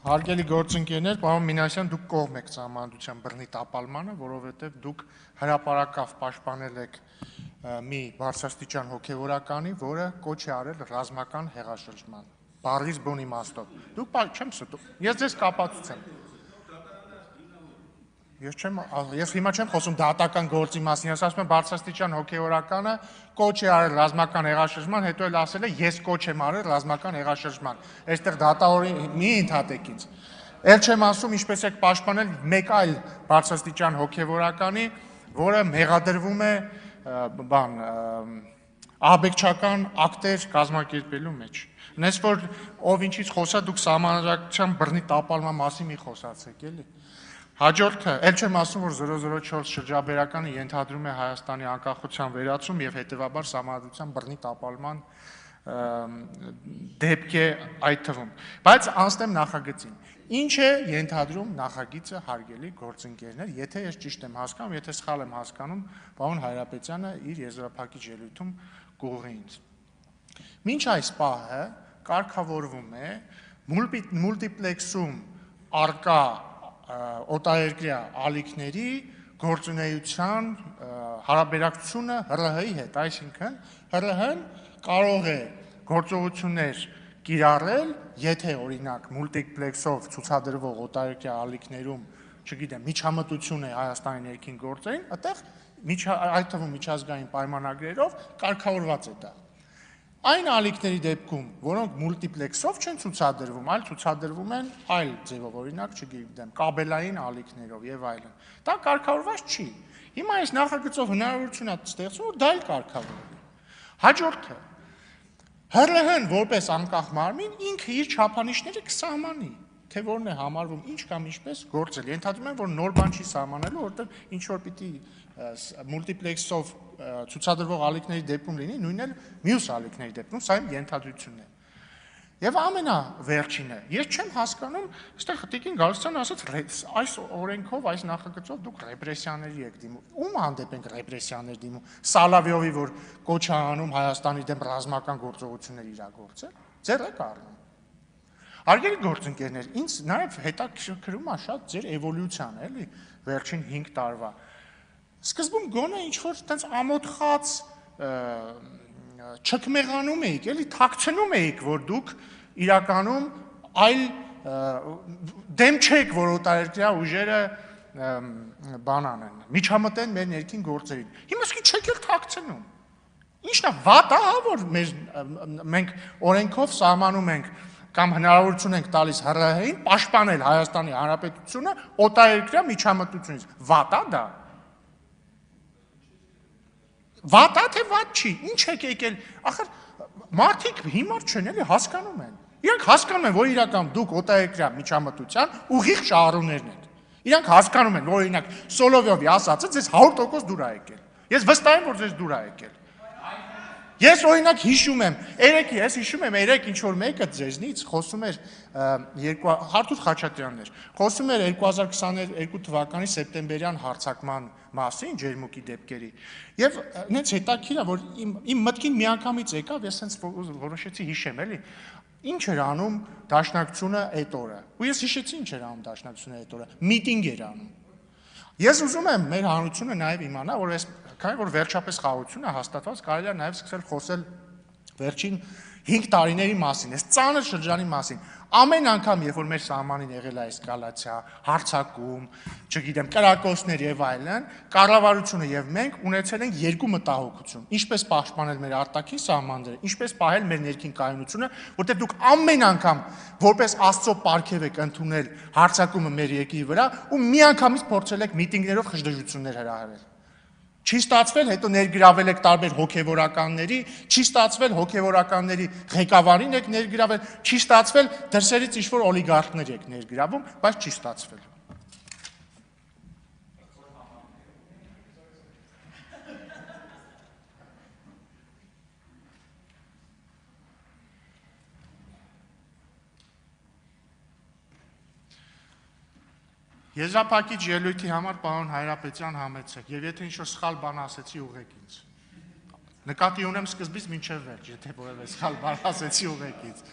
Հարգելի գործընկերներ, պարոն Մինասյան, դուք կողմ եք Սահմանադրության բռնի տապալմանը, որովհետև դուք հրապարակավ պաշտպանել եք մի բարձրաստիճան հոգևորականի, որը կոչ է արել ռազմական հեղաշրջման։ Բառից բուն իմաստով։ Դուք չեմ ստում։ Ես ձեզ կապացուցեմ։ Ես հիմա չեմ խոսում դատական գործի մասին, ես ասում եմ բարձրաստիճան հոգևորականը կոչ է արել ռազմական հեղաշրջման, հետո էլ ասել է ես կոչ եմ արել ռազմական հեղաշրջման։ Այստեղ դատավորի մի ընդհատեք ինձ։ Էլ չեմ ասում ինչպես եք պաշտպանել մեկ այլ բարձրաստիճան հոգևորականի, որը մեղադրվում է ահաբեկչական ակտեր կազմակերպելու մեջ։ Նես որ ով ինչից խոսա, դուք Սահմանադրության բռնի տապալման մասին մի խոսացեք, էլի։ Հաջորդը, էլ չեմ ասում, որ 004 շրջաբերականը ենթադրում է Հայաստանի անկախության վերացում եւ հետեւաբար Սահմանադրության բռնի տապալման դեպք է այդ թվում։ Բայց անցնեմ նախագծին։ Ինչ է ենթադրում նախագիծը, հարգելի գործընկերներ, եթե ես ճիշտ եմ հասկանում, եթե սխալ եմ հասկանում, պարոն Հայրապետյանը իր եզրափակիչ ելույթում կուղղի ինձ։ Մինչ այս պահը կարգավորվում է մուլտիպլեքսում արկա օտարերկրյա ալիքների գործունեության հարաբերակցությունը ՀՌՀ-ի հետ, այսինքն ՀՌՀ-ն կարող է գործողություններ կիրառել, եթե օրինակ մուլտիպլեքսով ցուցադրվող օտարերկրյա ալիքներում, չգիտեմ, միջամտություն է Հայաստանի ներքին գործերին, այդտեղ այդ թվում միջազգային պայմանագրերով կարգավորված է դա։ Այն ալիքների դեպքում, որոնք մուլտիպլեքսով չեն ցուցադրվում, այլ ցուցադրվում են այլ ձևով, օրինակ, չգիտեմ, կաբելային ալիքներով եւ այլն։ Դա կարգավորված չի։ Հիմա այս նախագծով հնարավորություն է ստեղծվում, որ դա էլ կարգավորվի։ Հաջորդը ՀՌՀ-ն որպես անկախ մարմին ինքը իր չափանիշները կսահմանի, թե որն է համարվում ինչ կամ ինչպես գործել։ Ենթադրում եմ, որ նոր բան չի սահմանելու, որովհետեւ ինչ որ պիտի մուլտիպլեքսով ցուցադրվող ալիքների դեպքում լինի, նույնն էլ մյուս ալիքների դեպքում, սա իմ ենթադրությունն է։ Եվ ամենավերջինը, ես չեմ հասկանում, այստեղ Տիկին Գալստյանը ասաց, այս օրենքով, այս նախագծով դուք ռեպրեսիաների եք դիմում։ Ում հանդեպ ենք ռեպրեսիաներ դիմում։ Սալավիովի, որ կոչ է անում Հայաստանի դեմ ռազմական գործողություններ իրագործել, ձեռ եք առնում։ Հարգելի գործընկերներ, ինձ նաև հետաքրքրում է շատ ձեր էվոլյուցիան, էլի, վերջին 5 տարվա։ Սկզբում գոնե ինչ-որ տենց ամոթխած չքմեղանում էիք, էլի թաքցնում էիք, որ դուք իրականում այլ դեմ չեք, որ օտարերկրյա ուժերը բան անեն, միջամտեն մեր ներքին գործերին։ Հիմա սկի չեք էլ թաքցնում։ Ինչն է վատ, հա, որ մենք օրենքով սահմանում ենք կամ հնարավորություն ենք տալիս ՀՌՀ-ին պաշտպանել Հայաստանի Հանրապետությունը օտարերկրյա միջամտությունից։ Վատ է դա։ Վատ է թե վատ չի, ինչ եք եկել, ախր մարդիկ հիմար չեն, էլի հասկանում են։ Իրանք հասկանում են, որ իրական դուք օտարերկրյա միջամտության ուղիղ շահառուներն եք։ Իրանք հասկանում են, որ օրինակ Սոլովյովի ասածը ձեզ 100% դուր է եկել։ Ես վստահ եմ, որ ձեզ դուր է եկել։ Ես օրինակ հիշում եմ, երեք ինչ որ մեկը ձեզնից խոսում էր Հարթուր Խաչատրյանն էր, խոսում էր 2022 թվականի սեպտեմբերյան հարձակման մասին, ջերմուկի դեպքերի։ Եվ նենց հետաքրքիր է, որ իմ մտքին միանգամից եկավ, ես հենց որոշեցի հիշեմ, էլի, ինչ էր անում Դաշնակցությունը այդ օրը։ Ու ես հիշեցի ինչ էր անում Դաշնակցությունը այդ օրը։ Միտինգ էր անում։ Ես ուզում եմ մեր հանրությունը նաև իմանա, որ այս քանի որ վերջապես խաղաղություն է հաստատված, կարելի է նաև սկսել խոսել վերջին 5 տարիների մասին, այս ծանր շրջանի մասին։ Ամեն անգամ, երբ որ մեր սահմանին եղել է էսկալացիա, հարձակում, չգիտեմ, կրակոցներ եւ այլն, կառավարությունը եւ մենք ունեցել ենք երկու մտահոգություն. ինչպես պաշտպանել մեր արտաքին սահմանները, ինչպես պահել մեր ներքին կայունությունը, որտեղ դուք ամեն անգամ որպես Աստծո պարգև եք ընդունել հարձակումը մեր երկրի վրա ու միանգամից փորձել եք միտինգներով խժդժություններ հրահրել։ Չի ստացվել, հետո ներգրավել եք տարբեր հոգևորականների, չի ստացվել հոգևորականների ղեկավարին եք ներգրավել, չի ստացվել դրսերից ինչ-որ օլիգարխներ եք ներգրավում, բայց չի ստացվել։ Եզրափակիչ ելույթի համար պարոն Հայրապետյան համեցեք, եւ եթե ինչ-որ սխալ բան ասեցի, ուղղեք ինձ։ Նկատի ունեմ սկզբից մինչև վերջ, եթե որևէ սխալ բան ասեցի, ուղղեք ինձ։